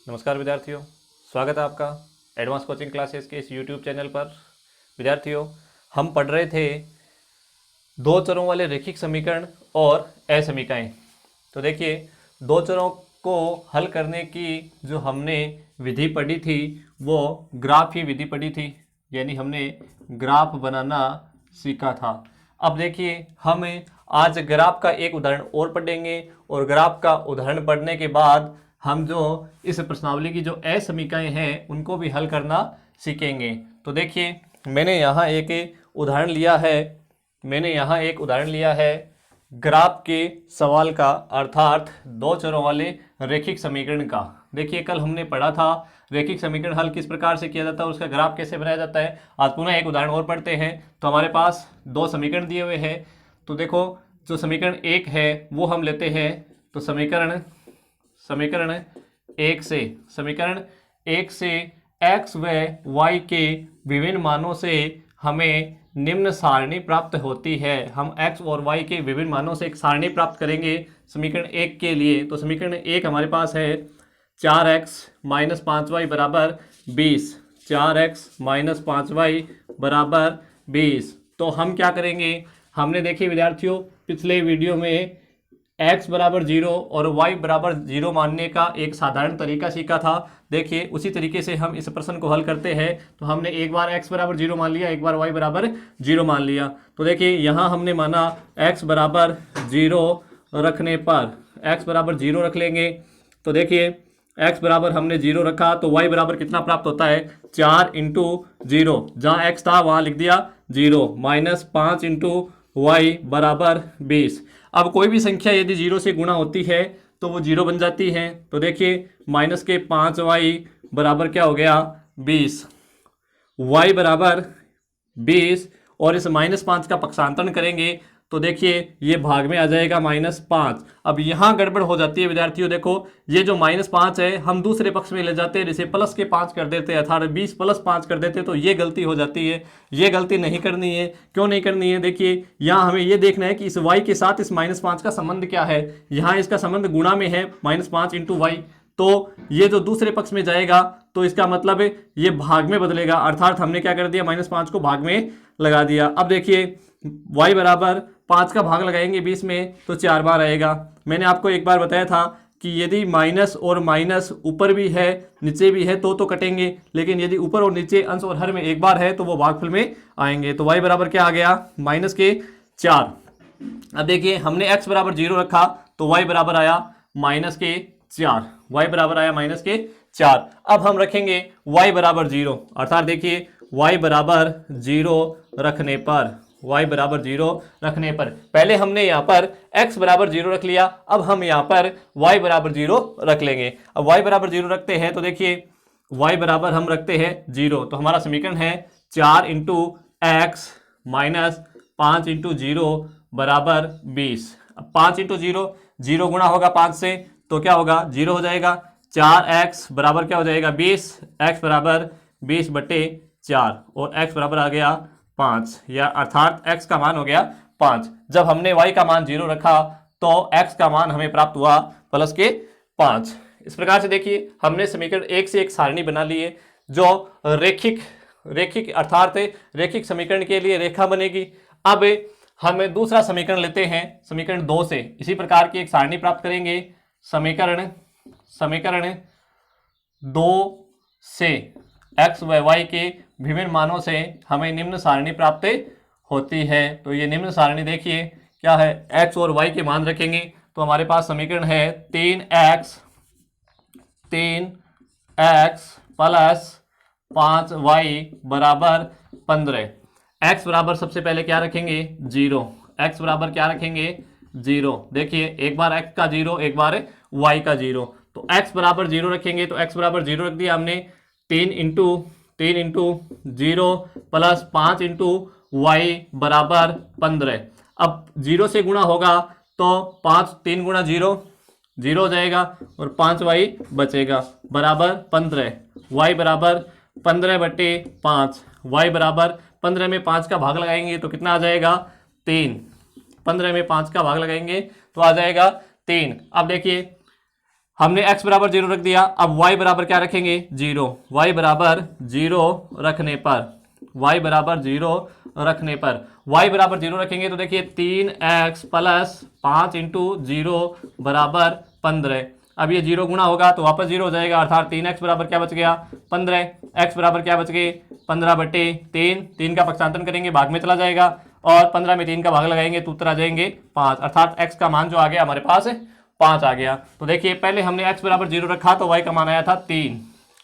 नमस्कार विद्यार्थियों, स्वागत है आपका एडवांस कोचिंग क्लासेस के इस यूट्यूब चैनल पर। विद्यार्थियों, हम पढ़ रहे थे दो चरों वाले रैखिक समीकरण और असमीकाएं। तो देखिए, दो चरों को हल करने की जो हमने विधि पढ़ी थी वो ग्राफ ही विधि पढ़ी थी, यानी हमने ग्राफ बनाना सीखा था। अब देखिए, हम आज ग्राफ का एक उदाहरण और पढ़ेंगे और ग्राफ का उदाहरण पढ़ने के बाद हम जो इस प्रश्नावली की जो असमीकाएं हैं उनको भी हल करना सीखेंगे। तो देखिए, मैंने यहाँ एक उदाहरण लिया है ग्राफ के सवाल का, अर्थात दो चरों वाले रैखिक समीकरण का। देखिए, कल हमने पढ़ा था रैखिक समीकरण हल किस प्रकार से किया जाता है, उसका ग्राफ कैसे बनाया जाता है। आज पुनः एक उदाहरण और पढ़ते हैं। तो हमारे पास दो समीकरण दिए हुए हैं। तो देखो, जो समीकरण एक है वो हम लेते हैं। तो समीकरण एक से x व y के विभिन्न मानों से हमें निम्न सारणी प्राप्त होती है। हम x और y के विभिन्न मानों से एक सारणी प्राप्त करेंगे समीकरण एक के लिए। तो समीकरण एक हमारे पास है 4x - 5y बराबर 20। 4x - 5y बराबर 20। तो हम क्या करेंगे, हमने देखिए विद्यार्थियों पिछले वीडियो में x बराबर 0 और y बराबर 0 मानने का एक साधारण तरीका सीखा था। देखिए, उसी तरीके से हम इस प्रश्न को हल करते हैं। तो हमने एक बार x बराबर 0 मान लिया, एक बार y बराबर 0 मान लिया। तो देखिए, यहाँ हमने माना x बराबर 0 रखने पर x बराबर 0 रख लेंगे। तो देखिए, x बराबर हमने 0 रखा तो y बराबर कितना प्राप्त होता है, 4 × 0, जहाँ x था वहाँ लिख दिया 0, -5 × y बराबर 20। अब कोई भी संख्या यदि 0 से गुणा होती है तो वो 0 बन जाती है। तो देखिए, -5y बराबर क्या हो गया, 20। y बराबर 20 और इस -5 का पक्षांतरण करेंगे तो देखिए ये भाग में आ जाएगा -5। अब यहाँ गड़बड़ हो जाती है विद्यार्थियों। देखो, ये जो -5 है हम दूसरे पक्ष में ले जाते हैं, इसे प्लस के 5 कर देते हैं, अर्थात 20 + 5 कर देते हैं। तो ये गलती हो जाती है, ये गलती नहीं करनी है। क्यों नहीं करनी है, देखिए यहाँ हमें ये देखना है कि इस y के साथ इस -5 का संबंध क्या है। यहाँ इसका संबंध गुणा में है, -5 × y। तो ये जो दूसरे पक्ष में जाएगा तो इसका मतलब है ये भाग में बदलेगा, अर्थात हमने क्या कर दिया, -5 को भाग में लगा दिया। अब देखिए, y बराबर 5 का भाग लगाएंगे 20 में तो 4 बार आएगा। मैंने आपको एक बार बताया था कि यदि माइनस और माइनस ऊपर भी है नीचे भी है तो कटेंगे, लेकिन यदि ऊपर और नीचे अंश और हर में एक बार है तो वो भागफल में आएंगे। तो y बराबर क्या आ गया, -4। अब देखिए, हमने x बराबर 0 रखा तो y बराबर आया -4। y बराबर आया -4। अब हम रखेंगे y बराबर 0, अर्थात देखिए y बराबर 0 रखने पर पहले हमने यहाँ पर x बराबर 0 रख लिया। अब हम यहाँ पर y बराबर 0 रख लेंगे। अब y बराबर 0 रखते हैं तो देखिए y बराबर हम रखते हैं 0। तो हमारा समीकरण है 4 × x - 5 × 0 बराबर 20। अब 5 × 0, 0 गुणा होगा 5 से तो क्या होगा, 0 हो जाएगा। 4x बराबर क्या हो जाएगा, 20। x बराबर 20/4 और x बराबर आ गया 5, या अर्थात x का मान हो गया 5। जब हमने y का मान 0 रखा तो x का मान हमें प्राप्त हुआ +5। इस प्रकार से देखिए, हमने समीकरण एक से एक सारणी बना ली है जो रैखिक अर्थात रैखिक समीकरण के लिए रेखा बनेगी। अब हम दूसरा समीकरण लेते हैं, समीकरण 2 से इसी प्रकार की एक सारणी प्राप्त करेंगे। समीकरण 2 से x व y के विभिन्न मानों से हमें निम्न सारणी प्राप्त होती है। तो ये निम्न सारणी देखिए क्या है, x और y के मान रखेंगे तो हमारे पास समीकरण है 3x + 5y बराबर 15। x बराबर सबसे पहले क्या रखेंगे, 0। x बराबर क्या रखेंगे, 0। देखिए, एक बार x का 0, एक बार y का 0। तो x बराबर 0 रखेंगे तो x बराबर 0 रख दिया हमने। 3 × 0 + 5 × y बराबर 15। अब 0 से गुणा होगा तो 3 × 0 0 हो जाएगा और 5y बचेगा बराबर 15। y बराबर 15/5। y बराबर 15 में 5 का भाग लगाएंगे तो कितना आ जाएगा, 3। 15 में 5 का भाग लगाएंगे तो आ जाएगा 3। अब देखिए, हमने x बराबर 0 रख दिया। अब y बराबर क्या रखेंगे? 0। y बराबर 0 रखने पर y बराबर 0 रखने पर y बराबर 0 रखेंगे तो देखिए 3x प्लस 5 इंटू 0 बराबर 15। अब ये 0 गुणा होगा तो वापस 0 हो जाएगा, अर्थात 3x बराबर क्या बच गया? 15। x बराबर क्या बच गए? 15/3। 3 का पक्षांतरण करेंगे, भाग में चला जाएगा, और 15 में 3 का भाग लगाएंगे तो उत्तर आ जाएंगे 5, अर्थात x का मान जो आ गया हमारे पास 5 आ गया। तो देखिए पहले हमने x बराबर 0 रखा तो y का मान आया था 3,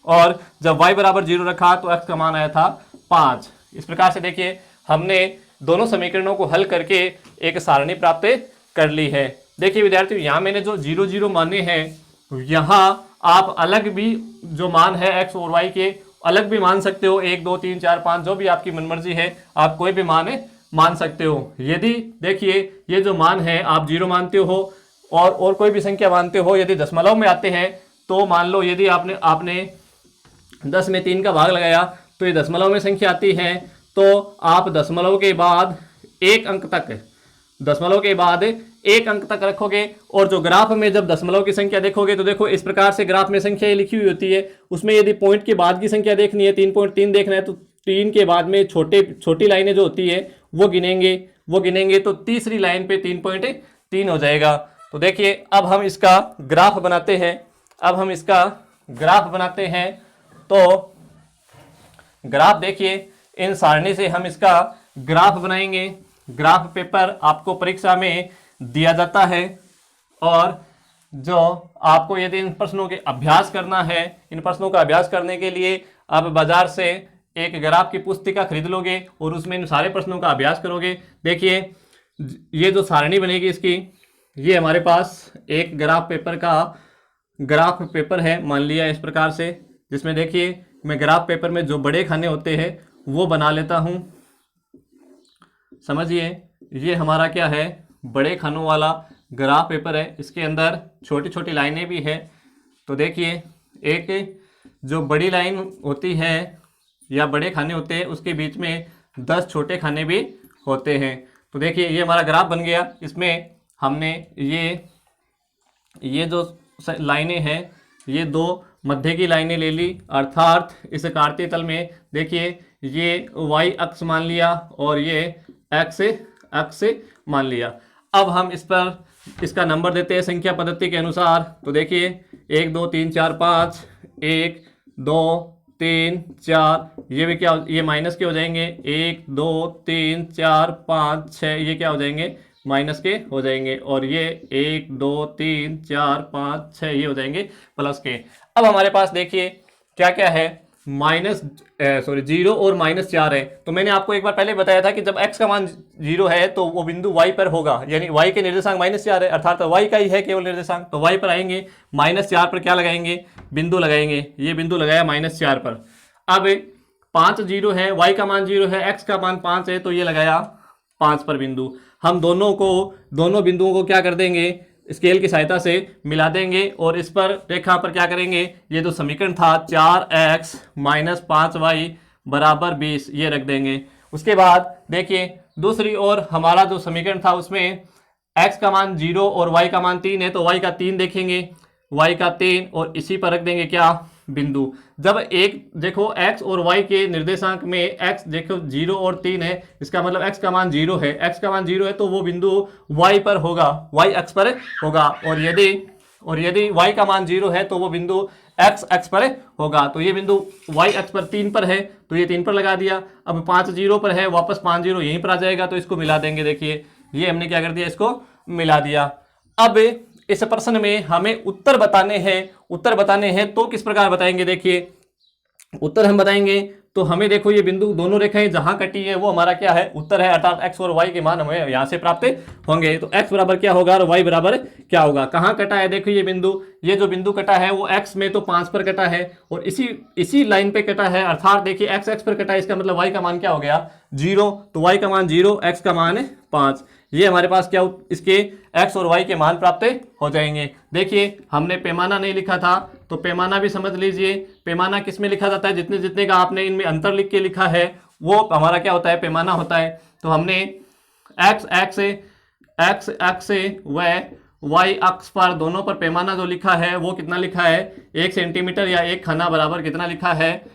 और जब y बराबर 0 रखा तो x का मान आया था 5। इस प्रकार से देखिए हमने दोनों समीकरणों को हल करके एक सारणी प्राप्त कर ली है। देखिए विद्यार्थियों, यहाँ मैंने जो 0 0 माने हैं, यहाँ आप अलग भी जो मान है x और y के अलग भी मान सकते हो, 1 2 3 4 5, जो भी आपकी मनमर्जी है आप कोई भी मान सकते हो। यदि देखिए ये जो मान है आप 0 मानते हो और कोई भी संख्या मानते हो, यदि दशमलव में आते हैं तो मान लो यदि आपने 10 में 3 का भाग लगाया तो ये दशमलव में संख्या आती है, तो आप दशमलव के बाद एक अंक तक रखोगे, और जो ग्राफ में जब दशमलव की संख्या देखोगे तो देखो इस प्रकार से ग्राफ में संख्या लिखी हुई होती है। उसमें यदि पॉइंट के बाद की संख्या देखनी है, 3.3 देखना है, तो 3 के बाद में छोटी लाइनें जो होती है वो गिनेंगे तो तीसरी लाइन पे 3.3 हो जाएगा। तो देखिए अब हम इसका ग्राफ बनाते हैं। तो ग्राफ देखिए, इन सारणी से हम इसका ग्राफ बनाएंगे। ग्राफ पेपर आपको परीक्षा में दिया जाता है, और जो आपको यदि इन प्रश्नों के अभ्यास करना है, इन प्रश्नों का अभ्यास करने के लिए आप बाजार से एक ग्राफ की पुस्तिका खरीद लोगे और उसमें इन सारे प्रश्नों का अभ्यास करोगे। देखिए ये जो सारणी बनेगी इसकी, ये हमारे पास एक ग्राफ पेपर है, मान लिया इस प्रकार से, जिसमें देखिए मैं ग्राफ पेपर में जो बड़े खाने होते हैं वो बना लेता हूं। समझिए ये हमारा क्या है? बड़े खानों वाला ग्राफ पेपर है। इसके अंदर छोटी छोटी लाइनें भी है। तो देखिए एक जो बड़ी लाइन होती है या बड़े खाने होते हैं, उसके बीच में 10 छोटे खाने भी होते हैं। तो देखिए ये हमारा ग्राफ बन गया। इसमें हमने ये जो लाइनें हैं, ये 2 मध्य की लाइनें ले ली, अर्थात इस काटते तल में देखिए ये y अक्ष मान लिया और ये x अक्ष मान लिया। अब हम इस पर इसका नंबर देते हैं संख्या पद्धति के अनुसार। तो देखिए 1 2 3 4 5, 1 2 3 4, ये भी क्या, ये माइनस के हो जाएंगे, 1 2 3 4 5 6, ये क्या हो जाएंगे? माइनस के हो जाएंगे, और ये 1 2 3 4 5 6 ये हो जाएंगे प्लस के। अब हमारे पास देखिए क्या क्या है, 0 और -4 है। तो मैंने आपको एक बार पहले बताया था कि जब x का मान 0 है तो वो बिंदु y पर होगा, यानी y के निर्देशांक -4 है, अर्थात y का ही है केवल निर्देशांक। तो y पर आएंगे, -4 पर क्या लगाएंगे? बिंदु लगाएंगे। ये बिंदु लगाया -4 पर। अब 5 0 है, y का मान 0 है, x का मान 5 है, तो ये लगाया 5 पर बिंदु। हम दोनों बिंदुओं को क्या कर देंगे? स्केल की सहायता से मिला देंगे, और इस पर रेखा पर क्या करेंगे? ये जो समीकरण था 4x - 5y बराबर 20, ये रख देंगे। उसके बाद देखिए दूसरी ओर हमारा जो समीकरण था उसमें x का मान 0 और y का मान 3 है, तो y का 3 देखेंगे, y का 3, और इसी पर रख देंगे क्या? बिंदु। जब एक देखो x और y के निर्देशांक में x देखो 0 और 3 है, इसका मतलब x का मान 0 है, x का मान 0 है तो वो बिंदु y पर होगा, y अक्ष पर होगा, और यदि y का मान 0 है तो वो बिंदु x अक्ष पर होगा। तो ये बिंदु y अक्ष पर 3 पर है, तो ये 3 पर लगा दिया। अब 5 0 पर है, वापस 5 0 यहीं पर आ जाएगा, तो इसको मिला देंगे। देखिए ये हमने क्या कर दिया? इसको मिला दिया। अब इस प्रश्न में हमें उत्तर बताने हैं तो किस प्रकार बताएंगे? देखिए उत्तर हम बताएंगे तो हमें देखो ये बिंदु, दोनों रेखाएं जहां कटी है वो हमारा क्या है? उत्तर है, अर्थात x और y के मान हमें यहां से प्राप्त होंगे। तो x बराबर क्या होगा और y बराबर क्या होगा? कहां कटा है? देखो ये जो बिंदु कटा है वो x में तो 5 पर कटा है, और इसी लाइन पे कटा है, अर्थात देखिए x पर कटा है, इसका मतलब y का मान क्या हो गया? 0। तो y का मान 0, x का मान 5। ये हमारे पास क्या, इसके x और y के मान प्राप्त हो जाएंगे। देखिए हमने पैमाना नहीं लिखा था, तो पैमाना भी समझ लीजिए। पैमाना किस में लिखा जाता है? जितने जितने का आपने इनमें अंतर लिख के लिखा है वो हमारा क्या होता है? पैमाना होता है। तो हमने x अक्ष से व वाई अक्ष पर दोनों पर पैमाना जो लिखा है वो कितना लिखा है, 1 सेंटीमीटर या 1 खाना बराबर कितना लिखा है,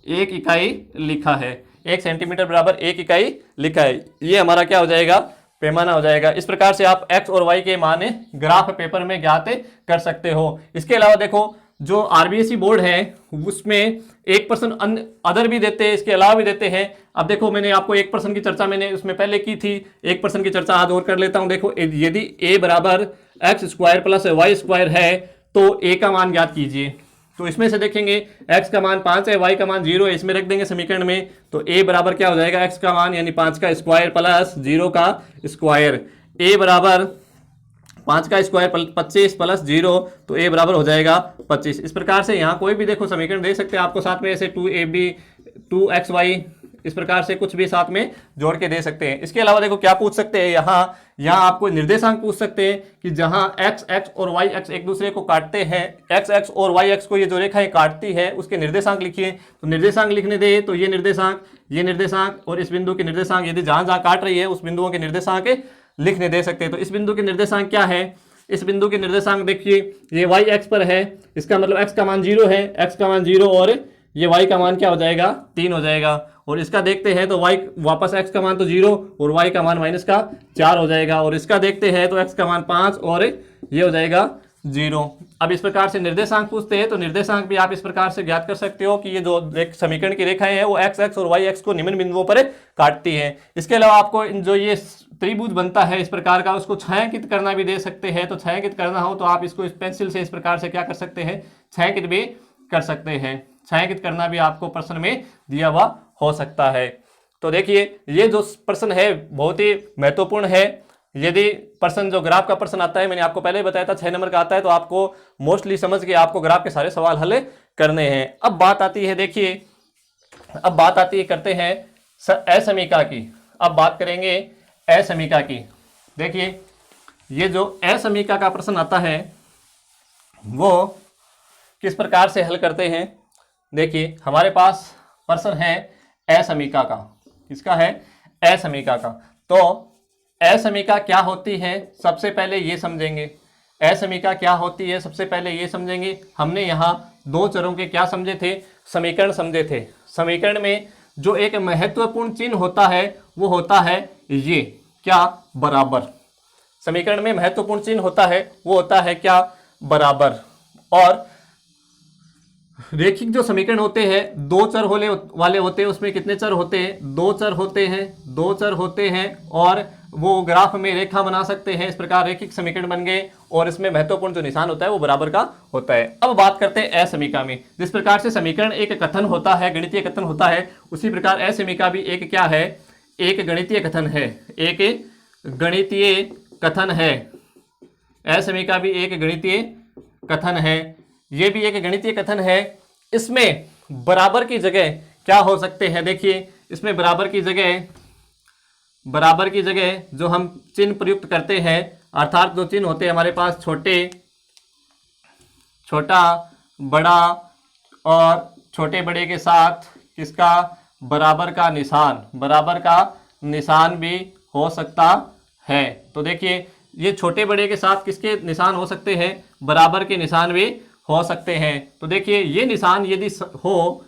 1 इकाई लिखा है। 1 सेंटीमीटर बराबर 1 इकाई लिखा है। ये हमारा क्या हो जाएगा, पैमाना हो जाएगा। इस प्रकार से आप एक्स और वाई के मान ग्राफ पेपर में ज्ञात कर सकते हो। इसके अलावा देखो जो आरबीएसई बोर्ड है उसमें 1% अदर भी देते हैं, इसके अलावा भी देते हैं। अब देखो मैंने आपको 1% की चर्चा मैंने उसमें पहले की थी, 1% की चर्चा आज और कर लेता हूं। देखो यदि a बराबर X square plus Y square है तो a का मान ज्ञात कीजिए। तो इसमें से देखेंगे x का मान 5 है, y का मान 0 है, इसमें रख देंगे समीकरण में। तो a बराबर क्या हो जाएगा, x का मान यानी 5 का स्क्वायर प्लस 0 का स्क्वायर। a बराबर 5 का स्क्वायर 25 प्लस 0, तो a बराबर हो जाएगा 25। इस प्रकार से यहाँ कोई भी देखो समीकरण दे सकते हैं आपको साथ में, ऐसे 2ab 2xy इस प्रकार से कुछ भी साथ में जोड़ के दे सकते हैं। इसके अलावा देखो क्या पूछ सकते हैं, यहाँ आपको निर्देशांक पूछ सकते हैं कि जहां x x और y x एक दूसरे को काटते हैं, x x और y x को ये जो रेखाएं काटती है उसके निर्देशांक लिखिए। तो निर्देशांक लिखने दे तो ये निर्देशांक और इस बिंदु के निर्देशांक, यदि जहां जहां काट रही है उस बिंदुओं के निर्देशांक लिखने दे सकते हैं। तो इस बिंदु के निर्देशांक क्या है, इस बिंदु के निर्देशांक देखिए ये y x पर है, इसका मतलब x का मान 0 है, x का मान 0 और ये y का मान क्या हो जाएगा, 3 हो जाएगा। और इसका देखते हैं तो y वापस x का मान तो 0 और y का मान -4 हो जाएगा। और इसका देखते हैं तो x का मान 5 और ये हो जाएगा 0। अब इस प्रकार से निर्देशांक पूछते हैं तो निर्देशांक भी आप इस प्रकार से ज्ञात कर सकते हो कि ये जो समीकरण की रेखाएं हैं वो x x और y x को निम्न बिंदुओं पर काटती हैं। इसके अलावा आपको जो ये त्रिभुज बनता है इस प्रकार का उसको छायांकित करना भी दे सकते हैं। तो छायांकित करना हो तो आप इसको इस पेंसिल से इस प्रकार से क्या कर सकते हैं, छायांकित भी कर सकते हैं। छायांकित करना भी आपको प्रश्न में दिया हुआ हो सकता है। तो देखिए ये जो प्रश्न है बहुत ही महत्वपूर्ण है। यदि प्रश्न जो ग्राफ का प्रश्न आता है, मैंने आपको पहले ही बताया था 6 नंबर का आता है, तो आपको मोस्टली समझ के आपको ग्राफ के सारे सवाल हल करने हैं। अब बात आती है, देखिए अब बात आती है करते हैं असमीका की। अब बात करेंगे असमीका की। देखिए ये जो असमीका का प्रश्न आता है वो किस प्रकार से हल करते हैं। देखिए हमारे पास प्रश्न है असमीका का, किसका है, असमीका का। तो असमीका क्या होती है सबसे पहले ये समझेंगे। असमीका क्या होती है सबसे पहले ये समझेंगे। हमने यहाँ 2 चरों के क्या समझे थे, समीकरण समझे थे। समीकरण में जो एक महत्वपूर्ण चिन्ह होता है वो होता है ये, क्या, बराबर। समीकरण में महत्वपूर्ण चिन्ह होता है वो होता है क्या, बराबर। और रेखिक जो समीकरण होते हैं 2 चर वाले होते हैं, उसमें कितने चर होते हैं, 2 चर होते हैं, 2 चर होते हैं और वो ग्राफ में रेखा बना सकते हैं। इस प्रकार रेखिक समीकरण बन गए और इसमें महत्वपूर्ण जो निशान होता है वो बराबर का होता है। अब बात करते हैं असमीका में। जिस प्रकार से समीकरण एक कथन होता है, गणितीय कथन होता है, उसी प्रकार असमीका भी एक क्या है, एक गणितीय कथन है, एक गणितीय कथन है। असमीका भी एक गणितीय कथन है, ये भी एक गणितीय कथन है। इसमें बराबर की जगह क्या हो सकते हैं, देखिए इसमें बराबर की जगह जो हम चिन्ह प्रयुक्त करते हैं, अर्थात जो चिन्ह होते हैं हमारे पास छोटा बड़ा और छोटे बड़े के साथ किसका, बराबर का निशान भी हो सकता है। तो देखिए ये छोटे बड़े के साथ किसके निशान हो सकते हैं, बराबर के निशान भी हो सकते हैं। तो देखिए ये निशान यदि हो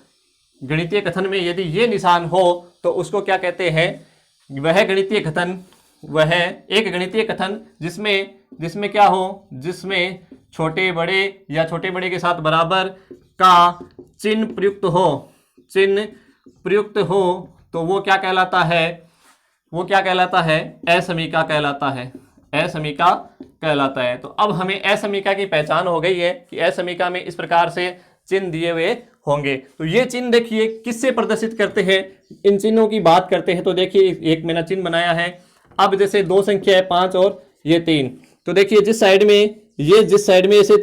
गणितीय कथन में, यदि ये निशान हो तो उसको क्या कहते हैं, वह एक गणितीय कथन जिसमें क्या हो, जिसमें छोटे बड़े या छोटे बड़े के साथ बराबर का चिन्ह प्रयुक्त हो तो वो क्या कहलाता है, असमीका कहलाता है। तो अब हमें असमीका की पहचान हो गई है कि असमीका में इस प्रकार से चिन्ह दिए हुए होंगे। तो ये चिन्ह देखिए किससे प्रदर्शित करते हैं, इन चिन्हों की बात करते हैं। तो देखिए एक मैंने चिन्ह बनाया है। अब जैसे 2 संख्या है 5 और ये 3, तो देखिए जिस साइड में ऐसे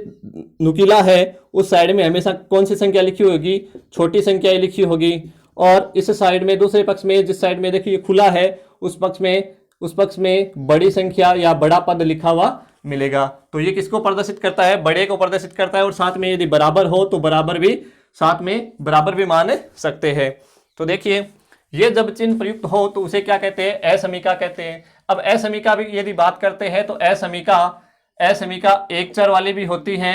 नुकीला है उस साइड में हमेशा कौन सी संख्या लिखी होगी, छोटी संख्या लिखी होगी। और इस साइड में दूसरे पक्ष में जिस साइड में देखिए खुला है उस पक्ष में बड़ी संख्या या बड़ा पद लिखा हुआ मिलेगा। तो ये किसको प्रदर्शित करता है, बड़े को प्रदर्शित करता है। और साथ में यदि बराबर हो तो बराबर भी मान सकते हैं। तो देखिए ये जब चिन्ह प्रयुक्त हो तो उसे क्या कहते हैं, असमीका कहते हैं। अब असमीका भी यदि बात करते हैं तो असमीका एक चर वाली भी होती है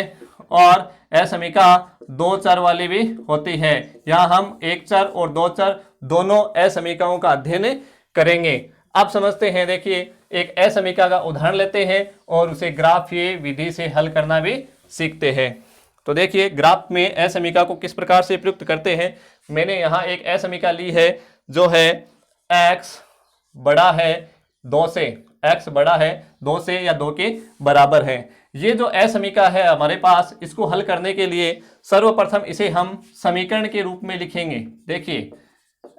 और असमीका दो चर वाली भी होती है। यहाँ हम एक चर और दो चर दोनों असमीकाओं का अध्ययन करेंगे। अब समझते हैं, देखिए एक असमीका का उदाहरण लेते हैं और उसे ग्राफीय विधि से हल करना भी सीखते हैं। तो देखिए ग्राफ में असमीका को किस प्रकार से प्रयुक्त करते हैं। मैंने यहाँ एक असमीका ली है जो है x बड़ा है 2 से, x बड़ा है 2 से या 2 के बराबर है। ये जो असमीका है हमारे पास, इसको हल करने के लिए सर्वप्रथम इसे हम समीकरण के रूप में लिखेंगे। देखिए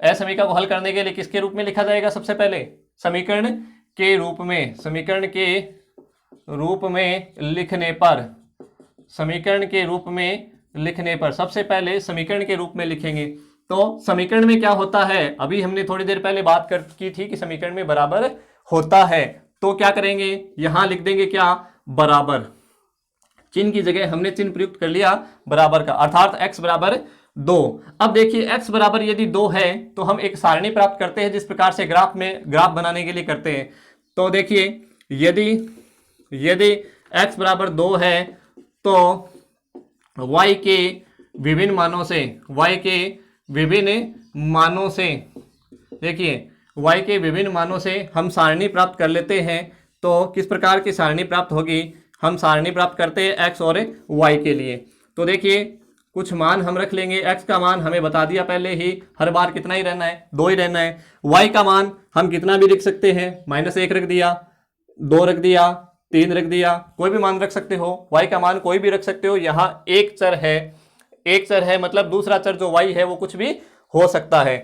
असमीका को हल करने के लिए किसके रूप में लिखा जाएगा, सबसे पहले समीकरण के रूप में। समीकरण के रूप में लिखने पर, समीकरण के रूप में लिखने पर सबसे पहले समीकरण के रूप में लिखेंगे। तो समीकरण में क्या होता है, अभी हमने थोड़ी देर पहले बात की थी कि समीकरण में बराबर होता है। तो क्या करेंगे, यहां लिख देंगे क्या, बराबर। चिन्ह की जगह हमने चिन्ह प्रयुक्त कर लिया बराबर का, अर्थात x बराबर 2। अब देखिए x बराबर यदि 2 है तो हम एक सारणी प्राप्त करते हैं जिस प्रकार से ग्राफ बनाने के लिए करते हैं। तो देखिए यदि x बराबर 2 है तो y के विभिन्न मानों से, y के विभिन्न मानों से, देखिए y के विभिन्न मानों से हम सारणी प्राप्त कर लेते हैं। तो किस प्रकार की सारणी प्राप्त होगी, हम सारणी प्राप्त करते हैं x और y के लिए। तो देखिए कुछ मान हम रख लेंगे। x का मान हमें बता दिया पहले ही, हर बार कितना ही रहना है, 2 ही रहना है। y का मान हम कितना भी लिख सकते हैं, -1 रख दिया, 2 रख दिया, 3 रख दिया, कोई भी मान रख सकते हो। y का मान कोई भी रख सकते हो। यहाँ एक चर है, मतलब दूसरा चर जो y है वो कुछ भी हो सकता है।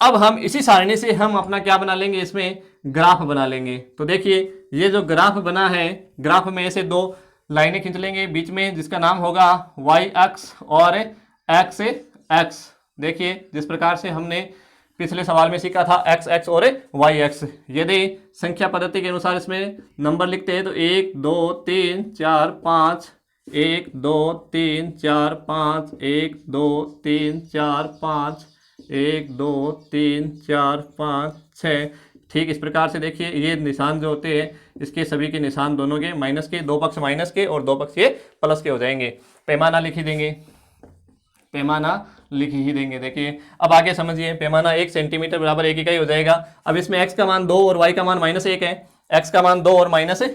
अब हम इसी सारणी से हम अपना क्या बना लेंगे, इसमें ग्राफ बना लेंगे। तो देखिए ये जो ग्राफ बना है, ग्राफ में ऐसे 2 लाइनें खींच लेंगे बीच में, जिसका नाम होगा y अक्ष और x अक्ष। देखिए जिस प्रकार से हमने पिछले सवाल में सीखा था x अक्ष और y अक्ष। यदि संख्या पद्धति के अनुसार इसमें नंबर लिखते हैं तो 1 2 3 4 5, 1 2 3 4 5, 1 2 3 4 5, 1 2 3 4 5 6। ठीक इस प्रकार से देखिए ये निशान जो होते हैं, इसके सभी के निशान दोनों के माइनस के, 2 पक्ष माइनस के और 2 पक्ष ये प्लस के हो जाएंगे। पैमाना लिख ही देंगे, पैमाना लिख ही देंगे। देखिए अब आगे समझिए, पैमाना 1 सेंटीमीटर बराबर 1 इकाई हो जाएगा। अब इसमें x का मान 2 और y का मान -1 है। x का मान 2 और -1,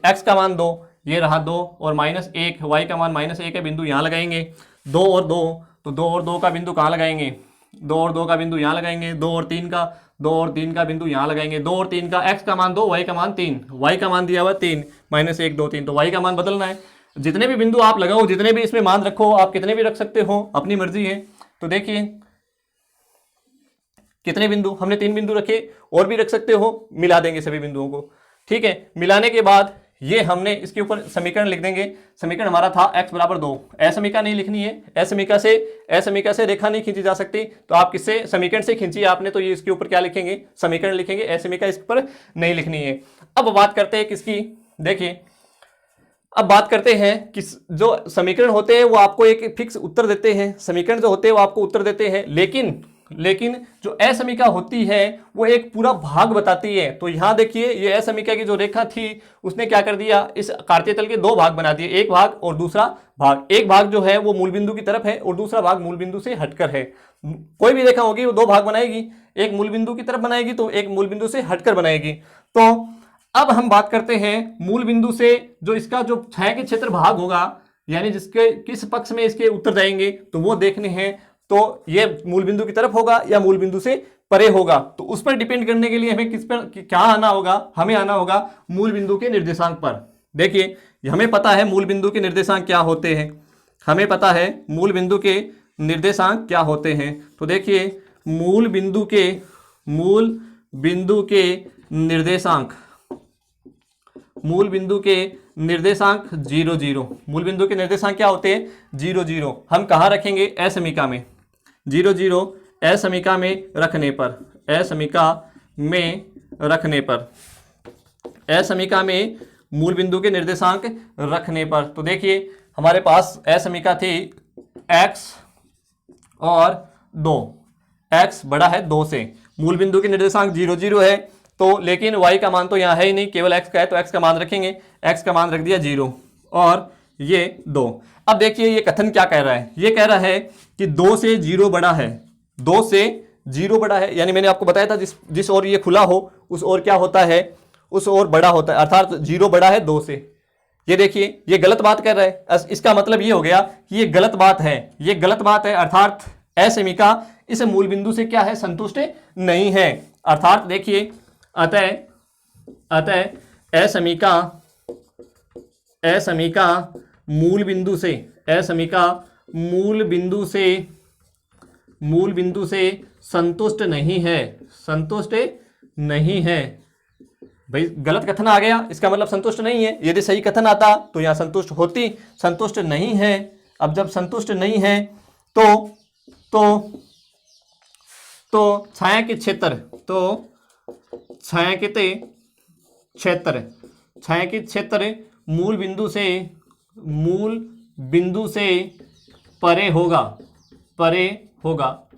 x का मान 2, ये रहा 2 और -1, y का मान -1 है। बिंदु यहाँ लगाएंगे, 2 और 2, तो 2 और 2 का बिंदु कहाँ लगाएंगे, 2 और 2 का बिंदु यहाँ लगाएंगे। 2 और 3 का बिंदु यहाँ लगाएंगे। 2 और 3 का, x का मान 2, y का मान 3, y का मान दिया हुआ 3, -1 2 3, तो y का मान बदलना है। जितने भी बिंदु आप लगाओ, जितने भी इसमें मान रखो, आप कितने भी रख सकते हो, अपनी मर्जी है। तो देखिए कितने बिंदु, हमने 3 बिंदु रखे, और भी रख सकते हो, मिला देंगे सभी बिंदुओं को। ठीक है, मिलाने के बाद ये हमने इसके ऊपर समीकरण लिख देंगे। समीकरण हमारा था x बराबर 2। असमीका नहीं लिखनी है, असमीका से रेखा नहीं खींची जा सकती। तो आप किससे, समीकरण से खींची आपने, तो ये इसके ऊपर क्या लिखेंगे, समीकरण लिखेंगे, असमीका इस पर नहीं लिखनी है। अब बात करते हैं किसकी, देखिए अब बात करते हैं कि जो समीकरण होते हैं वो आपको एक फिक्स उत्तर देते हैं, समीकरण जो होते हैं वो आपको उत्तर देते हैं, लेकिन जो असमीका होती है वो एक पूरा भाग बताती है। तो यहाँ देखिए ये असमीका की जो रेखा थी उसने क्या कर दिया, इस कार्तीय तल के 2 भाग बना दिए, एक भाग और दूसरा भाग। एक भाग जो है वो मूल बिंदु की तरफ है और दूसरा भाग मूल बिंदु से हटकर है। कोई भी रेखा होगी वो 2 भाग बनाएगी, एक मूल बिंदु की तरफ बनाएगी तो एक मूल बिंदु से हटकर बनाएगी। तो अब हम बात करते हैं मूल बिंदु से जो इसका जो छाया के क्षेत्र भाग होगा, यानी जिसके किस पक्ष में इसके उत्तर जाएंगे, तो वो देखने हैं। तो ये मूल बिंदु की तरफ होगा या मूल बिंदु से परे होगा, तो उस पर डिपेंड करने के लिए हमें किस पर क्या आना होगा, हमें आना होगा मूल बिंदु के निर्देशांक पर। देखिए हमें पता है मूल बिंदु के निर्देशांक क्या होते हैं, हमें पता है मूल बिंदु के निर्देशांक क्या होते हैं। तो देखिए मूल बिंदु के निर्देशांक, मूल बिंदु के निर्देशांक 0 0, मूल बिंदु के निर्देशांक क्या होते हैं, 0 0। हम कहाँ रखेंगे, असमीका में, 0 0 असमीका में रखने पर, असमीका में रखने पर, असमीका में मूल बिंदु के निर्देशांक रखने पर। तो देखिए हमारे पास असमीका थी x और 2, x बड़ा है 2 से, मूल बिंदु के निर्देशांक 0 0 है, तो लेकिन y का मान तो यहाँ है ही नहीं, केवल x का है, तो x का मान रखेंगे, x का मान रख दिया 0 और ये 2। अब देखिए ये कथन क्या कह रहा है, ये कह रहा है कि 2 से 0 बड़ा है, 2 से 0 बड़ा है, यानी मैंने आपको बताया था जिस ओर ये खुला हो उस ओर क्या होता है, उस ओर बड़ा होता है, अर्थात 0 बड़ा है 2 से। ये देखिए ये गलत बात कर रहा है, इसका मतलब ये हो गया कि ये गलत बात है, ये गलत बात है, अर्थात असमीका इस मूल बिंदु से क्या है, संतुष्ट नहीं है। अर्थात देखिए अतः असमीका मूल बिंदु से, असमीका मूल बिंदु से संतुष्ट नहीं है, संतुष्ट नहीं है। भाई गलत कथन आ गया, इसका मतलब संतुष्ट नहीं है। यदि सही कथन आता तो यहाँ संतुष्ट होती, संतुष्ट नहीं है। अब जब संतुष्ट नहीं है तो छायांकित क्षेत्र मूल बिंदु से परे होगा,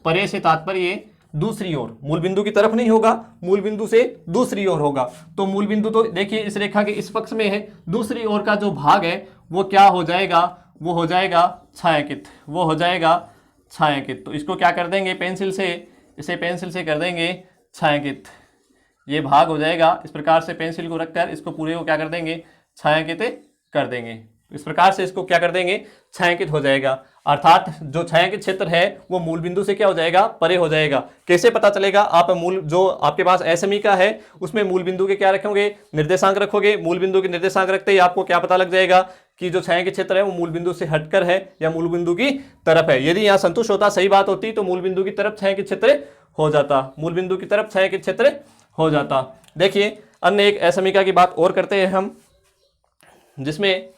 परे से तात्पर्य दूसरी ओर, मूल बिंदु की तरफ नहीं होगा, मूल बिंदु से दूसरी ओर होगा। तो मूल बिंदु तो देखिए इस रेखा के इस पक्ष में है, दूसरी ओर का जो भाग है वो क्या हो जाएगा, वो हो जाएगा छायांकित, वो हो जाएगा छायांकित। तो इसको क्या कर देंगे, पेंसिल से, इसे पेंसिल से कर देंगे छायांकित, ये भाग हो जाएगा। इस प्रकार से पेंसिल को रखकर इसको पूरे को क्या कर देंगे, छायांकित कर देंगे। इस प्रकार से इसको क्या कर देंगे, छायांकित हो जाएगा। अर्थात जो छायांकित क्षेत्र है वो मूल बिंदु से क्या हो जाएगा, परे हो जाएगा। कैसे पता चलेगा, आप मूल जो आपके पास असमीका है उसमें मूल बिंदु के क्या रखोगे, निर्देशांक रखोगे। मूल बिंदु के निर्देशांक रखते ही आपको क्या पता लग जाएगा कि जो छायांकित क्षेत्र है वो मूल बिंदु से हटकर है या मूल बिंदु की तरफ है। यदि यहाँ संतुष्ट होता, सही बात होती, तो मूल बिंदु की तरफ छायांकित क्षेत्र हो जाता, मूल बिंदु की तरफ छायांकित क्षेत्र हो जाता। देखिए अन्य एक असमीका की बात और करते हैं हम, जिसमें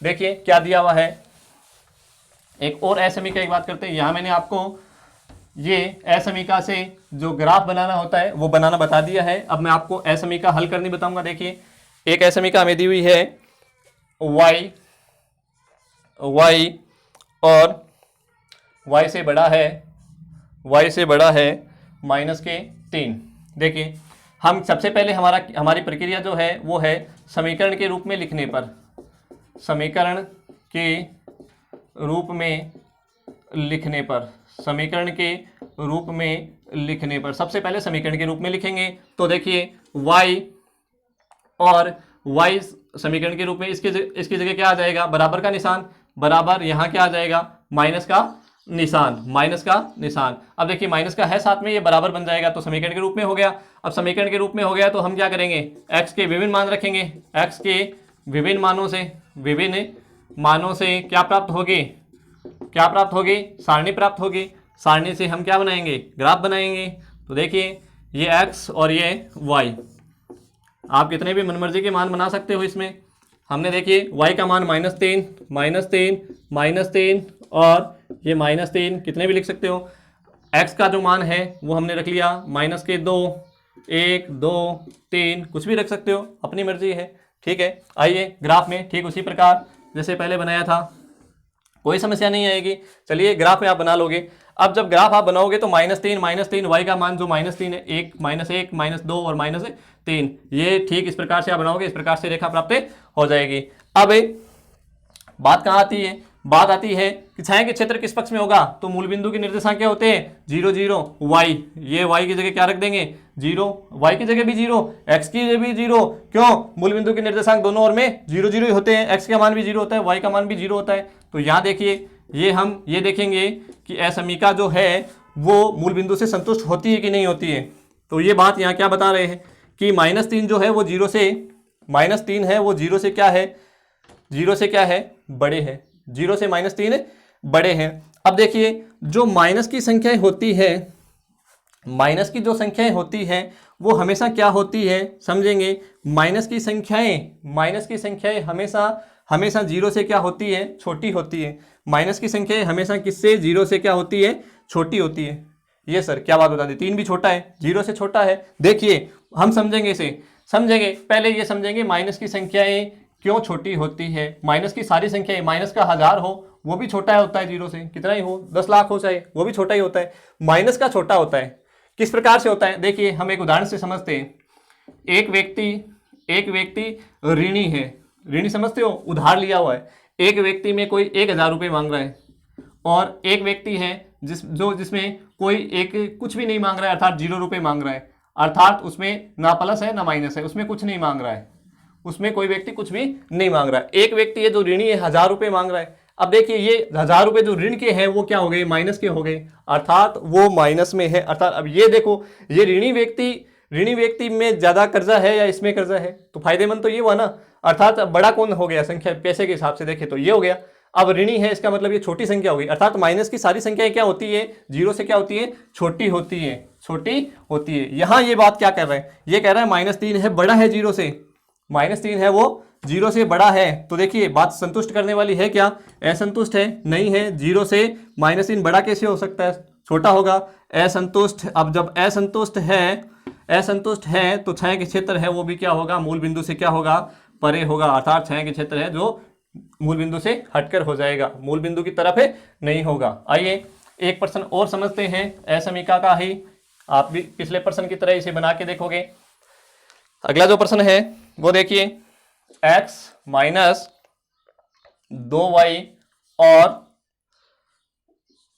देखिए क्या दिया हुआ है, एक और असमीका की बात करते हैं। यहां मैंने आपको ये असमीका से जो ग्राफ बनाना होता है वो बनाना बता दिया है। अब मैं आपको असमीका हल करनी बताऊंगा। देखिए एक असमीका हमें दी हुई है y और y से बड़ा है -3। देखिए हम सबसे पहले हमारी प्रक्रिया जो है वो है समीकरण के रूप में लिखने पर, समीकरण के रूप में लिखने पर सबसे पहले समीकरण के रूप में लिखेंगे। तो देखिए y और y समीकरण के रूप में इसकी जगह क्या आ जाएगा, बराबर का निशान, बराबर यहाँ क्या आ जाएगा, माइनस का निशान। अब देखिए माइनस का है साथ में, ये बराबर बन जाएगा, तो समीकरण के रूप में हो गया। अब समीकरण के रूप में हो गया तो हम क्या करेंगे, x के विभिन्न मान रखेंगे, x के विभिन्न मानों से क्या प्राप्त होगी, सारणी प्राप्त होगी। सारणी से हम क्या बनाएंगे, ग्राफ बनाएंगे। तो देखिए ये x और ये y, आप कितने भी मनमर्जी के मान बना सकते हो इसमें। हमने देखिए y का मान -3 और ये -3 कितने भी लिख सकते हो। x का जो मान है वो हमने रख लिया -2, 1, 2, 3, कुछ भी रख सकते हो, अपनी मर्जी है, ठीक है। आइए ग्राफ में ठीक उसी प्रकार जैसे पहले बनाया था, कोई समस्या नहीं आएगी। चलिए ग्राफ में आप बना लोगे। अब जब ग्राफ आप बनाओगे तो -3 y का मान जो -3 है, 1, -2 और -3, ये ठीक इस प्रकार से आप बनाओगे, इस प्रकार से रेखा प्राप्त हो जाएगी। अब बात कहाँ आती है, बात आती है कि छायांकित क्षेत्र किस पक्ष में होगा। तो मूल बिंदु के निर्देशांक क्या होते हैं, 0, 0, y, ये y की जगह क्या रख देंगे, 0, y की जगह भी 0, x की जगह भी 0। क्यों, मूल बिंदु के निर्देशांक दोनों ओर में 0, 0 ही होते हैं, x का मान भी 0 होता है, y का मान भी 0 होता है। तो यहाँ देखिए ये हम ये देखेंगे कि असमीका जो है वो मूल बिंदु से संतुष्ट होती है कि नहीं होती है। तो ये बात यहाँ क्या बता रहे हैं कि -3 जो है वो 0 से, -3 है वो 0 से क्या है, 0 से क्या है, बड़े है, 0 से -3 बड़े हैं। अब देखिए जो माइनस की संख्याएं होती है, माइनस की जो संख्याएं होती हैं वो हमेशा क्या होती है, समझेंगे। माइनस की संख्याएं हमेशा 0 से क्या होती है, छोटी होती है। माइनस की संख्याएं हमेशा किससे, 0 से क्या होती है, छोटी होती है। ये सर क्या बात बता दी, 3 भी छोटा है, 0 से छोटा है। देखिए हम समझेंगे इसे, समझेंगे पहले ये समझेंगे माइनस की संख्याएं क्यों छोटी होती है। माइनस की सारी संख्याएं, माइनस का 1000 हो वो भी छोटा होता है 0 से, कितना ही हो, 10 लाख हो चाहे वो भी छोटा ही होता है। माइनस का छोटा होता है, किस प्रकार से होता है, देखिए हम एक उदाहरण से समझते हैं। एक व्यक्ति ऋणी है, ऋणी समझते हो, उधार लिया हुआ है। एक व्यक्ति में कोई 1,000 रुपये मांग रहा है और एक व्यक्ति है जिसमें कोई एक कुछ भी नहीं मांग रहा है, अर्थात 0 रुपये मांग रहा है, अर्थात उसमें ना प्लस है ना माइनस है, उसमें कुछ नहीं मांग रहा है, उसमें कोई व्यक्ति कुछ भी नहीं मांग रहा है। एक व्यक्ति है जो ऋणी है, 1,000 रुपये मांग रहा है। अब देखिए ये 1,000 रुपये जो ऋण के हैं वो क्या हो गए, माइनस के हो गए, अर्थात वो माइनस में है। अर्थात अब ये देखो, ये ऋणी व्यक्ति में ज्यादा कर्जा है या इसमें कर्जा है, तो फायदेमंद तो ये हुआ ना, अर्थात बड़ा कौन हो गया संख्या पैसे के हिसाब से देखे तो ये हो गया। अब ऋणी है, इसका मतलब ये छोटी संख्या होगी, अर्थात माइनस की सारी संख्याएं क्या होती है, 0 से क्या होती है, छोटी होती है। यहां ये बात क्या कर रहा है, ये कह रहा है -3 है, बड़ा है 0 से, -3 है वो 0 से बड़ा है। तो देखिए बात संतुष्ट करने वाली है क्या, असंतुष्ट है, नहीं है। 0 से -3 बड़ा कैसे हो सकता है, छोटा होगा, असंतुष्ट। अब जब असंतुष्ट है तो छाया के क्षेत्र है वो भी क्या होगा, मूल बिंदु से क्या होगा, परे होगा, अर्थात छाया के क्षेत्र है जो मूल बिंदु से हटकर हो जाएगा, मूल बिंदु की तरफ है नहीं होगा। आइए एक प्रश्न और समझते हैं, असमीका का ही, आप भी पिछले प्रश्न की तरह इसे बना के देखोगे। अगला जो प्रश्न है वो देखिए, x - 2y और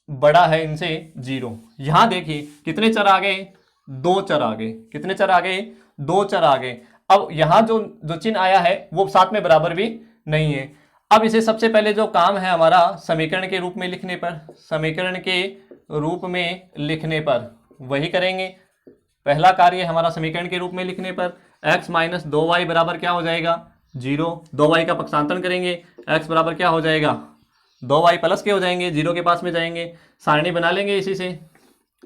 बड़ा है इनसे 0। यहां देखिए कितने चर आ गए, 2 चर आ गए। कितने चर आ गए, 2 चर आ गए। अब यहां जो चिन्ह आया है वो साथ में बराबर भी नहीं है। अब इसे सबसे पहले जो काम है हमारा, समीकरण के रूप में लिखने पर वही करेंगे। पहला कार्य हमारा समीकरण के रूप में लिखने पर, x - 2y बराबर क्या हो जाएगा, 0। 2y का पक्षांतरण करेंगे, x बराबर क्या हो जाएगा, 2y प्लस के हो जाएंगे, 0 के पास में जाएंगे, सारणी बना लेंगे। इसी से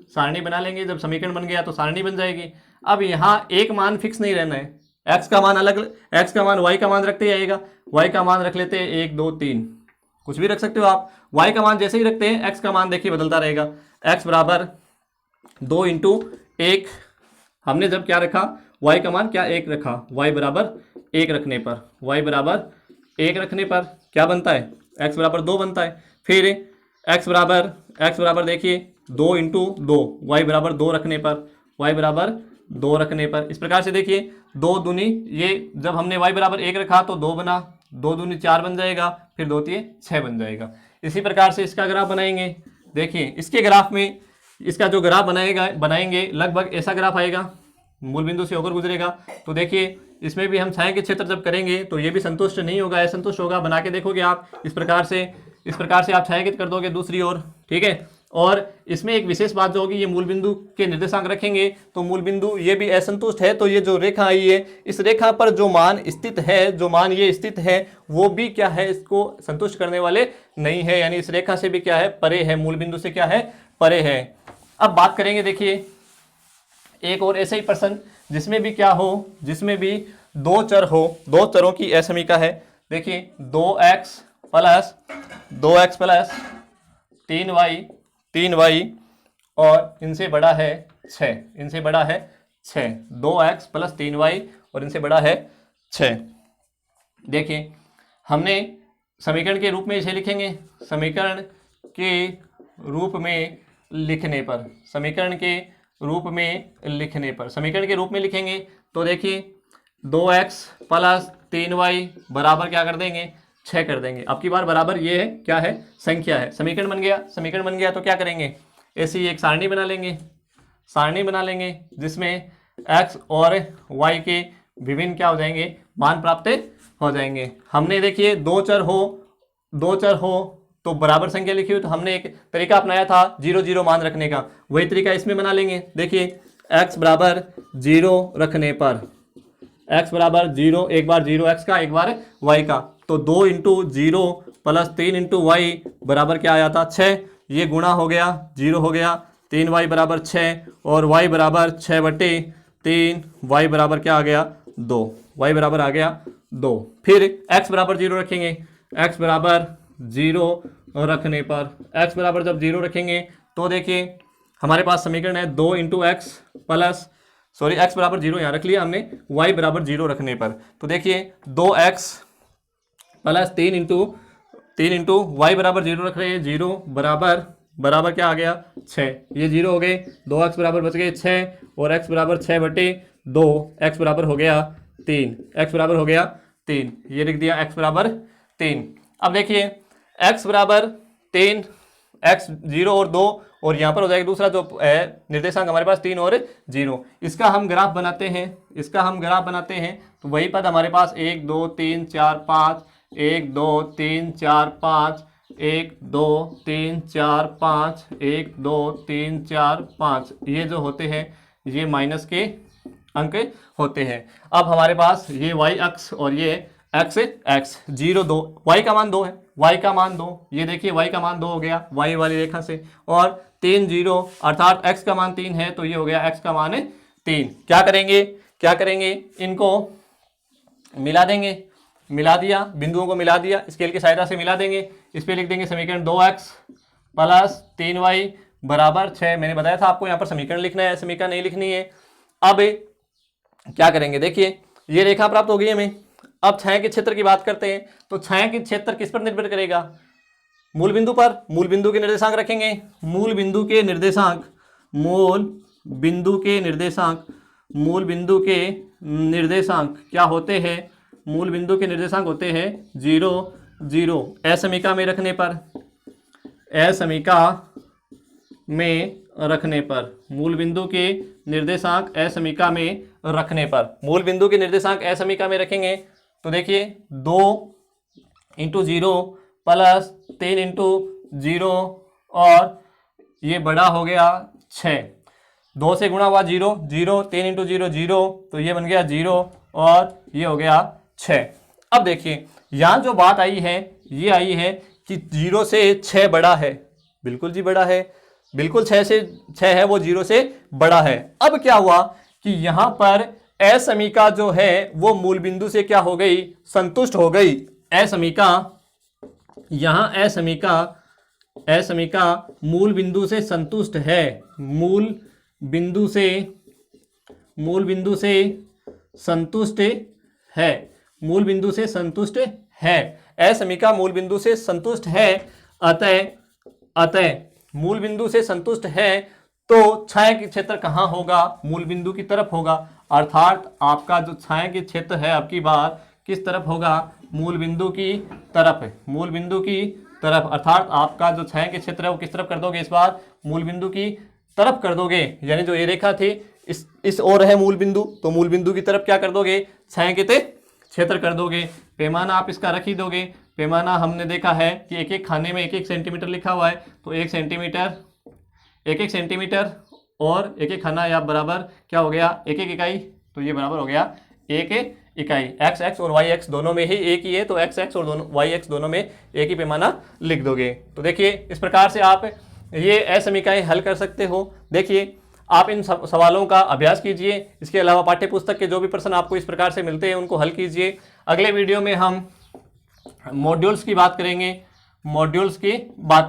सारणी बना लेंगे, जब समीकरण बन गया तो सारणी बन जाएगी। अब यहाँ एक मान फिक्स नहीं रहना है, x का मान अलग, x का मान y का मान रखते जाएगा, y का मान रख लेते हैं 1 2 3, कुछ भी रख सकते हो आप। y का मान जैसे ही रखते हैं x का मान देखिए बदलता रहेगा। x बराबर 2 × 1, हमने जब क्या रखा, y का मान क्या 1 रखा, y बराबर 1 रखने पर क्या बनता है, x बराबर 2 बनता है। फिर x बराबर देखिए 2 × 2, y बराबर 2 रखने पर, इस प्रकार से देखिए 2 दूनी, ये जब हमने y बराबर 1 रखा तो 2 बना, 2 दूनी 4 बन जाएगा, फिर 2 3 6 बन जाएगा। इसी प्रकार से इसका ग्राफ बनाएंगे। देखिए इसके ग्राफ में, इसका जो ग्राफ बनाएंगे लगभग ऐसा ग्राफ आएगा, मूल बिंदु से होकर गुजरेगा। तो देखिए इसमें भी हम छाया के क्षेत्र जब करेंगे तो ये भी संतुष्ट नहीं होगा, असंतुष्ट होगा। बना के देखोगे आप इस प्रकार से आप छायांकित कर दोगे दूसरी ओर, ठीक है। और इसमें एक विशेष बात जो होगी, ये मूल बिंदु के निर्देशांक रखेंगे तो मूल बिंदु ये भी असंतुष्ट है, तो ये जो रेखा आई है, इस रेखा पर जो मान ये स्थित है वो भी क्या है, इसको संतुष्ट करने वाले नहीं है, यानी इस रेखा से भी क्या है, परे है, मूल बिंदु से क्या है, परे है। अब बात करेंगे, देखिए एक और ऐसे ही प्रश्न जिसमें भी क्या हो, जिसमें भी 2 चर हो, 2 चरों की असमीका है। देखिए 2x प्लस 3y और इनसे बड़ा है 6, 2x प्लस 3y और इनसे बड़ा है 6। देखिए हमने समीकरण के रूप में इसे लिखेंगे, समीकरण के रूप में लिखेंगे तो देखिए 2x प्लस 3y बराबर क्या कर देंगे, 6 कर देंगे। अब की बार बराबर ये है, क्या है, संख्या है। समीकरण बन गया तो क्या करेंगे, ऐसी एक सारणी बना लेंगे जिसमें x और y के विभिन्न क्या हो जाएंगे, मान प्राप्त हो जाएंगे। हमने देखिए 2 चर हो तो बराबर संख्या लिखी हुई, तो हमने एक तरीका अपनाया था 0 0 मान रखने का, वही तरीका इसमें बना लेंगे। देखिए x बराबर 0 रखने पर, x बराबर 0, एक बार 0x का, एक बार y का, तो 2 × 0 प्लस 3 × y बराबर क्या आया था, 6। ये गुणा हो गया, 0 हो गया, 3y बराबर 6 और y बराबर 6/3, y बराबर क्या आ गया, 2, y बराबर आ गया 2। फिर x बराबर 0 रखेंगे, x बराबर 0 रखने पर, x बराबर जब 0 रखेंगे तो देखिए हमारे पास समीकरण है 2 × x प्लस, सॉरी x बराबर 0 यहाँ रख लिया हमने, y बराबर 0 रखने पर, तो देखिए 2x प्लस 3 × y बराबर 0 रख रहे हैं, 0 बराबर बराबर क्या आ गया 6, ये 0 हो गए, 2x बराबर बच गए 6 और x बराबर 6/2, x बराबर हो गया 3, x बराबर हो गया 3, ये लिख दिया x बराबर 3। अब देखिए x बराबर 3, x 0 और 2 और यहाँ पर हो जाएगा दूसरा जो है निर्देशांक हमारे पास 3 और 0, इसका हम ग्राफ बनाते हैं, इसका हम ग्राफ बनाते हैं तो वही पद हमारे पास 1 2 3 4 5, 1 2 3 4 5, 1 2 3 4 5, 1 2 3 4 5, ये जो होते हैं ये माइनस के अंक होते हैं। अब हमारे पास ये y अक्ष और ये x 0 2, y का मान 2 है, y का मान 2, ये देखिए y का मान 2 हो गया y वाली रेखा से, और 3 0 अर्थात x का मान 3 है तो ये हो गया x का मान 3। क्या करेंगे इनको मिला देंगे, मिला दिया, बिंदुओं को मिला दिया, स्केल की सहायता से मिला देंगे, इस पे लिख देंगे समीकरण 2x प्लस 3y बराबर 6। मैंने बताया था आपको यहाँ पर समीकरण लिखना है, समीकरण नहीं लिखनी है। अब क्या करेंगे, देखिए ये रेखा प्राप्त हो गई हमें। अब छाया के क्षेत्र की बात करते हैं तो छाया के क्षेत्र किस पर निर्भर करेगा, मूल बिंदु पर, मूल बिंदु के निर्देशांक रखेंगे, मूल बिंदु के निर्देशांक, मूल बिंदु के निर्देशांक, मूल बिंदु के निर्देशांक क्या होते हैं, मूल बिंदु के निर्देशांक होते हैं 0 0, असमीका में रखने पर, असमीका में रखने पर, मूल बिंदु के निर्देशांक असमीका में रखने पर, मूल बिंदु के निर्देशांक असमीका में रखेंगे तो देखिए 2 × 0 प्लस 3 × 0 और ये बड़ा हो गया 6, 2 से गुणा हुआ 0 0, 3 × 0 0 तो ये बन गया 0 और ये हो गया 6। अब देखिए यहाँ जो बात आई है ये आई है कि 0 से 6 बड़ा है, बिल्कुल जी बड़ा है, बिल्कुल 6 से 6 है वो 0 से बड़ा है। अब क्या हुआ कि यहाँ पर असमीका जो है वो मूल बिंदु से क्या हो गई, संतुष्ट हो गई। असमीका, यहाँ असमीका मूल बिंदु से संतुष्ट है, मूल बिंदु से संतुष्ट है, मूल बिंदु से संतुष्ट है, असमीका मूल बिंदु से संतुष्ट है। अतः मूल बिंदु से संतुष्ट है तो छाया के क्षेत्र कहाँ होगा, मूल बिंदु की तरफ होगा, अर्थात आपका जो छाया के क्षेत्र है आपकी बार किस तरफ होगा, मूल बिंदु की तरफ है, मूल बिंदु की तरफ, अर्थात आपका जो छाया के क्षेत्र है वो किस तरफ कर दोगे, इस बार मूल बिंदु की तरफ कर दोगे। यानी जो ये रेखा थी इस ओर है मूल बिंदु, तो मूल बिंदु की तरफ क्या कर दोगे, छाया के क्षेत्र कर दोगे। पैमाना आप इसका रख ही दोगे, पैमाना हमने देखा है कि एक एक खाने में 1 सेंटीमीटर लिखा हुआ है, तो 1 सेंटीमीटर और एक खाना या बराबर क्या हो गया 1 इकाई, तो ये बराबर हो गया 1 इकाई। x और y दोनों में ही एक ही है तो x और y दोनों में एक ही पैमाना लिख दोगे। तो देखिए इस प्रकार से आप ये असमीकाएं हल कर सकते हो। देखिए आप इन सवालों का अभ्यास कीजिए, इसके अलावा पाठ्य पुस्तक के जो भी प्रश्न आपको इस प्रकार से मिलते हैं उनको हल कीजिए। अगले वीडियो में हम मॉड्यूल्स की बात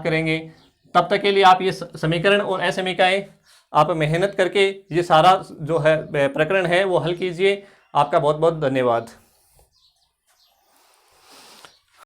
करेंगे, तब तक के लिए आप ये समीकरण और असमीकाएं आप मेहनत करके ये सारा जो है प्रकरण है वो हल कीजिए। आपका बहुत बहुत धन्यवाद।